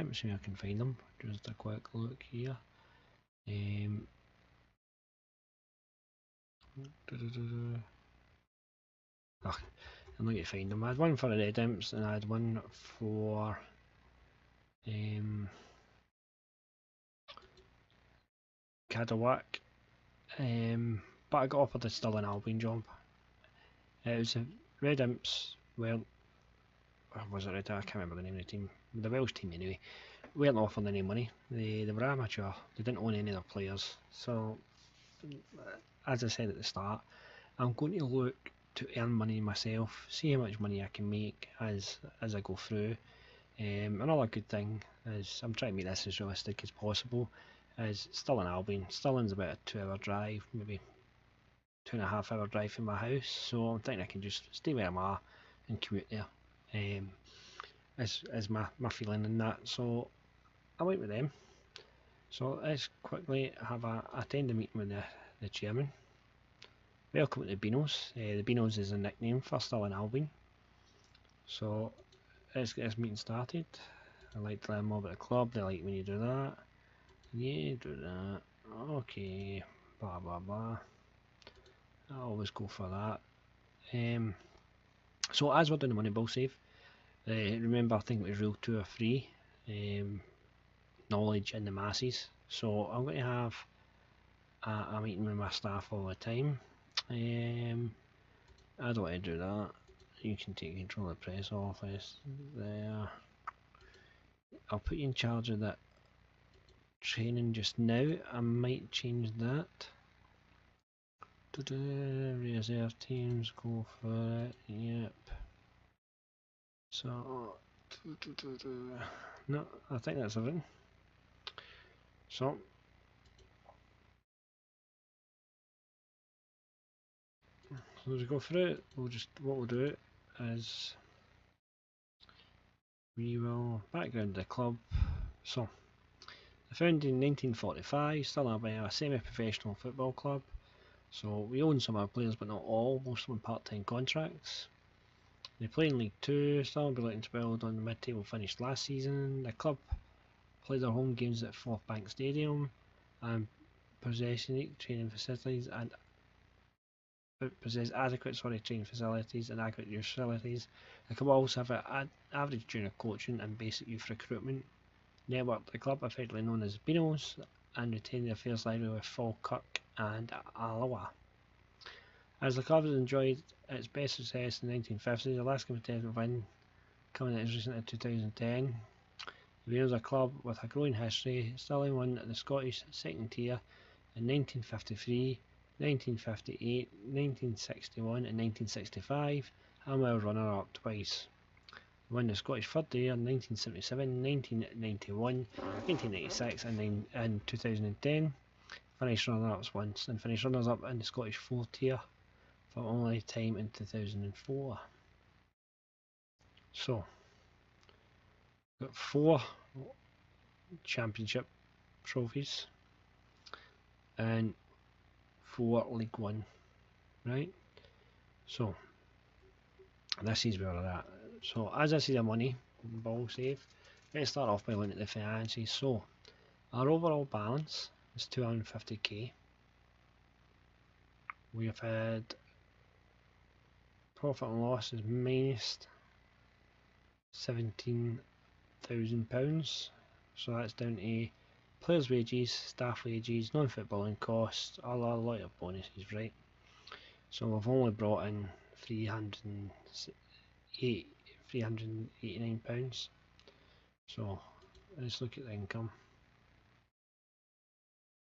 Let me see if I can find them. Just a quick look here. Oh, I'm not going to find them. I had one for the Red Imps and I had one for Cadillak. But I got offered the Stirling Albion job. It was the Red Imps, well, was it Red? I can't remember the name of the team. The Welsh team anyway. Weren't offering any money. They were amateur. They didn't own any other players. So, as I said at the start, I'm going to look to earn money myself, see how much money I can make as I go through. Another good thing is I'm trying to make this as realistic as possible. Is Stirling Albion. Stirling's about a 2-hour drive, maybe 2.5-hour drive from my house. So I'm thinking I can just stay where I'm at and commute there. Is my feeling in that. So I went with them. So let's quickly attend a meeting with the chairman. Welcome to the Beanos. The Beanos is a nickname for Stirling Albion. So let's get this meeting started. I like to learn more about the club. They like when you do that. Yeah, do that. Okay. Blah blah blah. I always go for that. So as we're doing the Moneyball save, remember I think it was rule 2 or 3. Knowledge in the masses. So I'm going to have a meeting with my staff all the time. I don't want to do that. You can take control of the press office there. I'll put you in charge of that training just now. I might change that. Reserve teams, go for it. Yep. So no, I think that's everything. So as we go through it, what we'll do is we will background the club. So founded in 1945, still a semi-professional football club. So we own some of our players but not all, most of them part-time contracts. They play in League 2, still be looking to build on the mid-table finish last season. The club play their home games at Forth Bank Stadium and possess unique training facilities and adequate training facilities and adequate youth facilities. The club also have an average junior coaching and basic youth recruitment network. The club effectively known as Beanos and retain the affairs library with Falkirk and Alloa. As the club has enjoyed its best success in the 1950s, the last competitive win coming as recent as 2010. The Beanos are a club with a growing history. Stirling won the Scottish second tier in 1953, 1958, 1961 and 1965, and were runner-up twice. Won the Scottish third tier in 1977, 1991, 1996 and 2010. Finished runners-ups once and finished runners-up in the Scottish fourth tier for only time in 2004. So, got 4 championship trophies and 4 League 1, right? So this is where we're at. So as I see the money ball save, let's start off by looking at the finances. So our overall balance is 250k. We have had profit and loss is minus £17,000, so that's down to players' wages, staff wages, non-footballing costs, a lot of bonuses, right? So we've only brought in £389. So let's look at the income.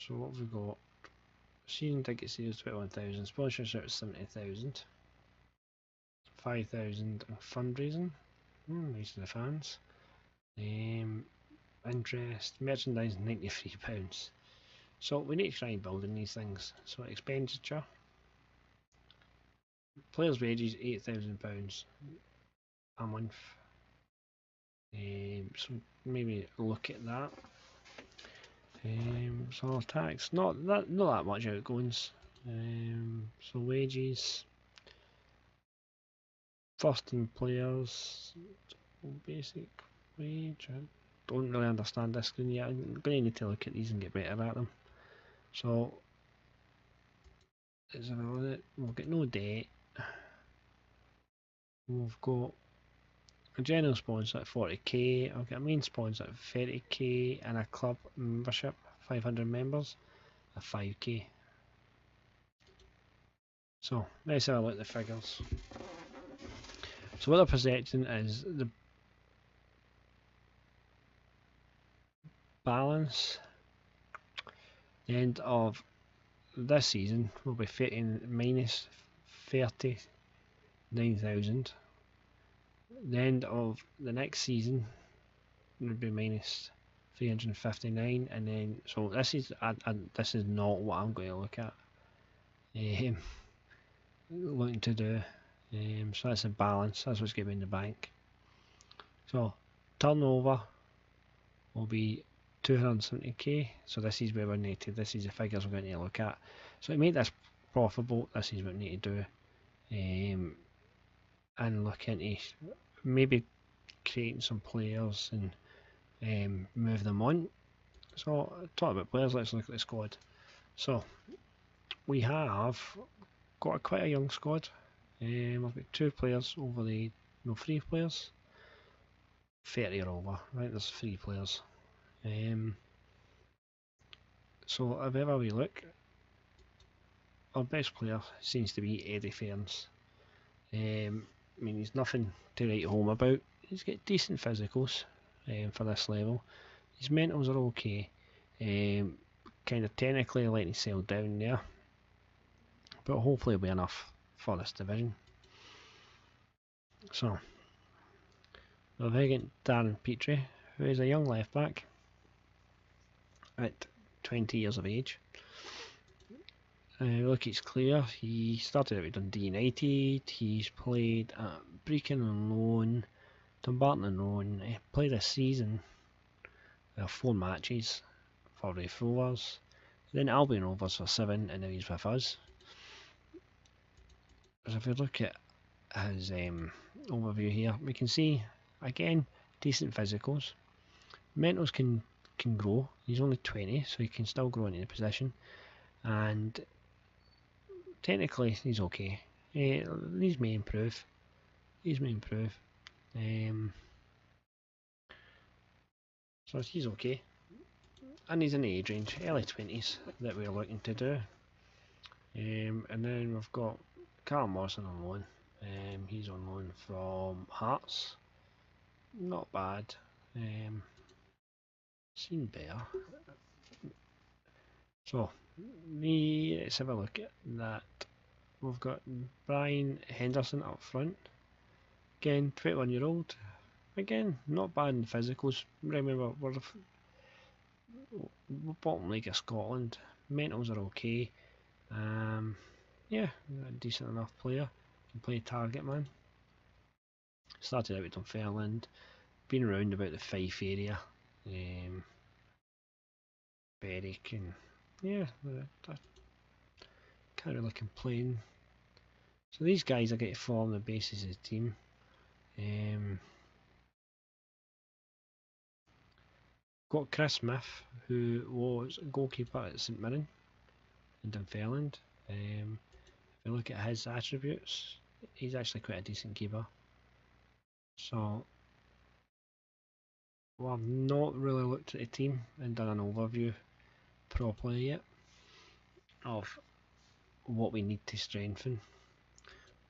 So what have we got? Season ticket sales 21,000, sponsorship 70,000, 5,000 fundraising. Nice to the fans. Interest, merchandise £93. So we need to try and build in these things. So expenditure, players' wages £8,000 a month. So maybe look at that. So tax, not that much outgoings. So wages, first team players, basic wage. don't really understand this screen yet. I'm going to need to look at these and get better at them. So, let's have a look. We've got no debt. We've got a general sponsor at 40k. I've got a main sponsor at 30k and a club membership, 500 members, at 5k. So let's have a look at the figures. So what they're projecting is the balance. The end of this season will be minus 39,000. The end of the next season would be minus 359, and then so this is not what I'm going to look at. Looking to do. So that's a balance. That's what's going to be in the bank. So turnover will be 270k. So this is where we're needed. This is the figures we're going to look at. So to make this profitable, this is what we need to do. And look into maybe creating some players and move them on. So talk about players, let's look at the squad. So we have got quite a young squad. We've got 2 players over the 3 players. 30 or over, right? There's 3 players. So if ever we look, our best player seems to be Eddie Ferns. I mean, he's nothing to write home about. He's got decent physicals for this level. His mentals are okay. Kind of technically letting himself down there, but hopefully it'll be enough for this division. So we're against Darren Petrie, who is a young left back at 20 years of age. Look, it's clear. He started out with Dundee United. He's played at Brecon on loan, Dumbarton on loan. He played this season 4 matches for Raith Rovers, then Albion Rovers for 7, and now he's with us. So if we look at his overview here, we can see again decent physicals. Mentals can grow. He's only 20, so he can still grow into the position, and technically he's okay. These may improve. So he's okay, and he's in the age range, early 20s, that we're looking to do. And then we've got Carl Morrison on loan. He's on loan from Hearts. Not bad. Seen better. So let's have a look at that. We've got Brian Henderson up front. Again, 21-year-old. Again, not bad in physicals. Remember, we're bottom league of Scotland. Mentals are okay. Yeah, a decent enough player. Can play target man. Started out with Dunfermline. Been around about the Fife area. Partick, and yeah, I can't really complain. So these guys are going to form the basis of the team. Got Chris Smith, who was goalkeeper at St Mirren in Dunfermline. If you look at his attributes, he's actually quite a decent keeper. So, well, I've not really looked at the team and done an overview properly yet of what we need to strengthen.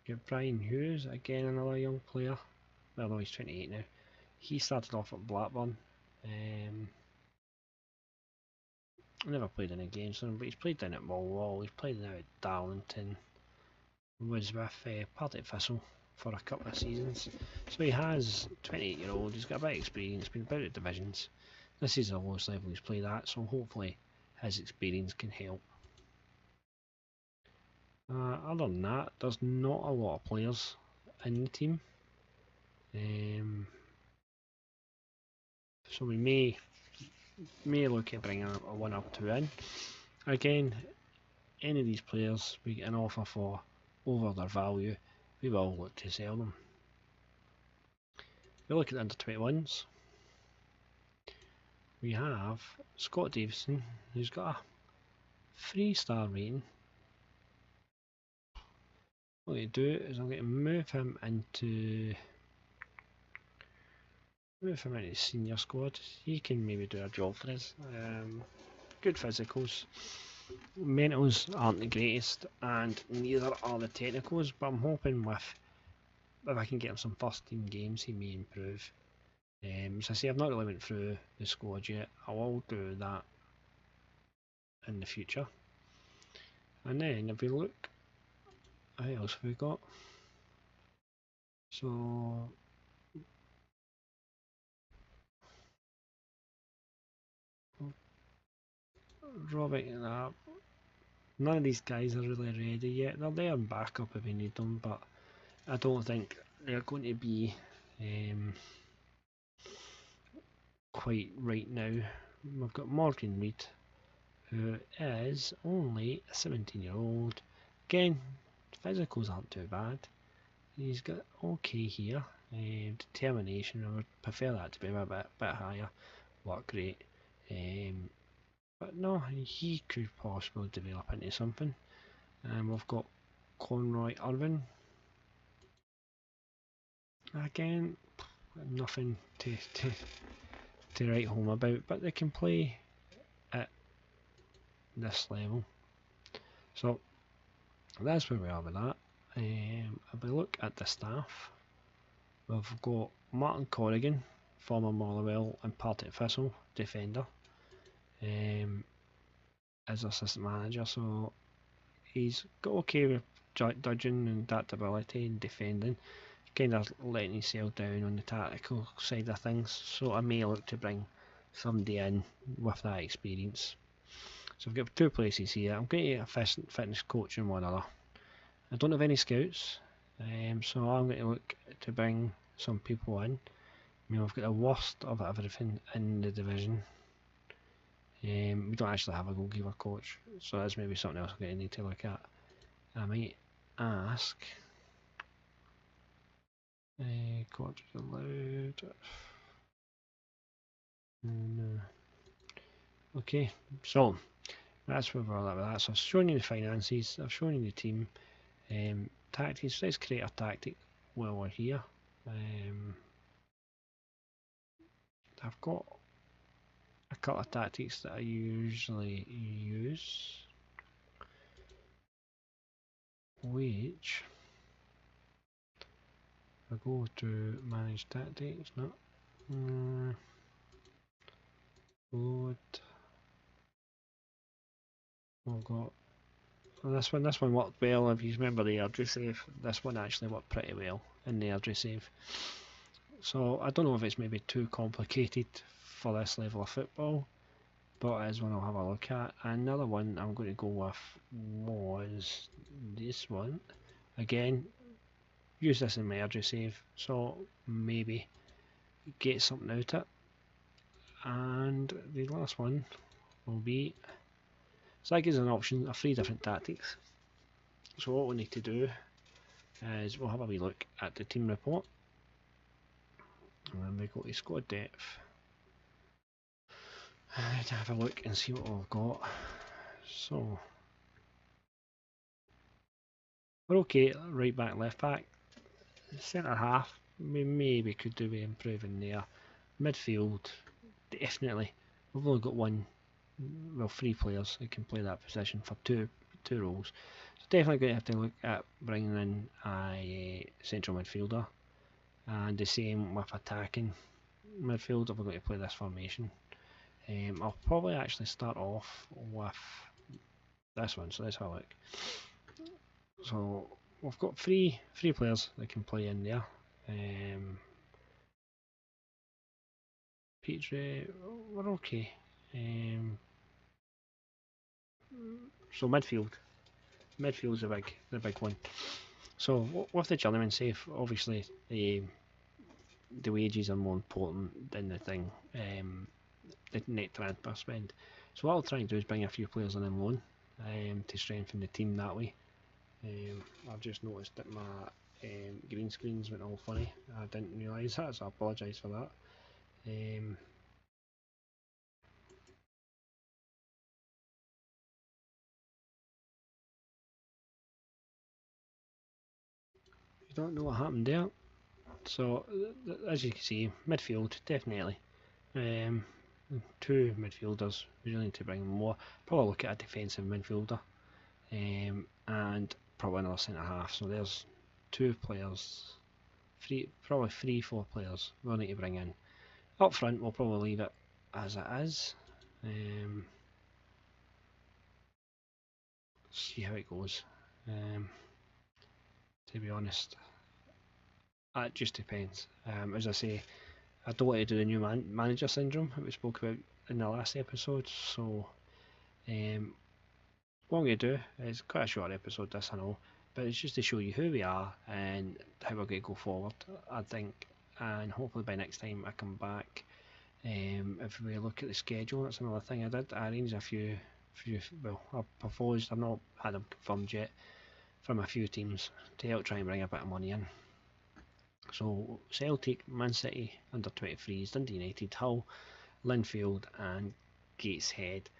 Got Brian Hughes, again another young player. Well, no, he's 28 now. He started off at Blackburn. Never played any games for him, but he's played down at Millwall. He's played now at Darlington. Was with Partick for a couple of seasons. So he has 28-year-old. He's got a bit of experience. Been about at divisions. This is the lowest level he's played at, so hopefully his experience can help. Other than that, there's not a lot of players in the team. So we may look at bringing a 1 or 2 in. Again, any of these players we get an offer for over their value, we will look to sell them. We look at the under 21s. we have Scott Davison, who's got a 3-star rating. What I'm going to do is I'm going to move him into the senior squad. He can maybe do a job for us. Good physicals. Mentals aren't the greatest, and neither are the technicals, but I'm hoping if I can get him some first team games, he may improve. So I say I've not really went through the squad yet. I will do that in the future. And then if we look, what else have we got? So Robert, none of these guys are really ready yet. They're there in backup if we need them, but I don't think they're going to be quite right now. We've got Morgan Reed, who is only a 17-year-old. Again, physicals aren't too bad. He's got okay here. Determination, I would prefer that to be a bit higher. Work rate. But no, he could possibly develop into something. We've got Conroy Irvin. Again, nothing to write home about, but they can play at this level. So that's where we are with that. If we look at the staff, we've got Martin Corrigan, former Motherwell and Partick Thistle defender, as assistant manager, so he's got okay with judging and adaptability and defending, kind of letting himself down on the tactical side of things, so I may look to bring somebody in with that experience. So I've got 2 places here. I'm going to get a fitness coach and one other. I don't have any scouts, so I'm going to look to bring some people in. I mean, we've got the worst of everything in the division. We don't actually have a goalkeeper coach, so that's maybe something else I'm going to need to look at. I might ask coaches allowed. No. Okay, so that's where we're at with that. So I've shown you the finances, I've shown you the team. Tactics, let's create a tactic while we're here. I've got a couple of tactics that I usually use, which I go to manage tactics, no, load. We've got this one worked well. If you remember the airdrie save, this one actually worked pretty well in the airdrie save. So I don't know if it's maybe too complicated for this level of football, but it is one I'll have a look at. Another one I'm going to go with was this one. Again, use this in my airdrie save, so maybe get something out of it. And the last one will be, so that gives an option of 3 different tactics. So what we need to do is we'll have a wee look at the team report, and then we go to squad depth to have a look and see what we've got. So we're okay at right back, left back, centre half. We maybe could do with improving there. Midfield, definitely. We've only got 3 players who can play that position for two roles. So definitely going to have to look at bringing in a central midfielder, and the same with attacking midfield if we're going to play this formation. I'll probably actually start off with this one, so let's have a look. So we've got three players that can play in there. Petrie, we're okay. So midfield's the big one. So with the journeyman save, obviously the wages are more important than the net transfer spend. So what I'll try and do is bring a few players in on loan to strengthen the team that way. I've just noticed that my green screens went all funny. I didn't realise that, so I apologise for that. don't know what happened there. So as you can see, midfield definitely. Two midfielders. We really need to bring more. Probably look at a defensive midfielder, and probably another centre half. So there's two players, probably 3-4 players we'll need to bring in. Up front, we'll probably leave it as it is. See how it goes. To be honest, it just depends. As I say, I don't want to do the new manager syndrome that we spoke about in the last episode. So, what I'm going to do is quite a short episode, this I know, but it's just to show you who we are and how we're going to go forward, I think. And hopefully by next time I come back, if we look at the schedule, that's another thing I did. I arranged a few well, I proposed, I've not had them confirmed yet, from a few teams to help try and bring a bit of money in. So Celtic, Man City, under 23s, Dundee United, Hull, Linfield and Gateshead.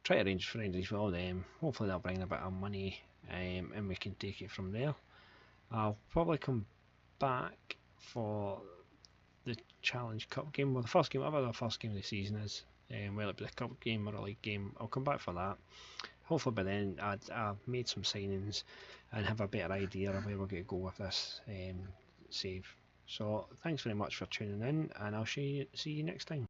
Try to arrange friendlies with all them. Hopefully they'll bring a bit of money, and we can take it from there. I'll probably come back for the Challenge Cup game, well the first game, whatever the first game of the season is, whether it be the Cup game or a league game, I'll come back for that. Hopefully by then I've made some signings and have a better idea of where we're going to go with this save. So thanks very much for tuning in, and I'll see you next time.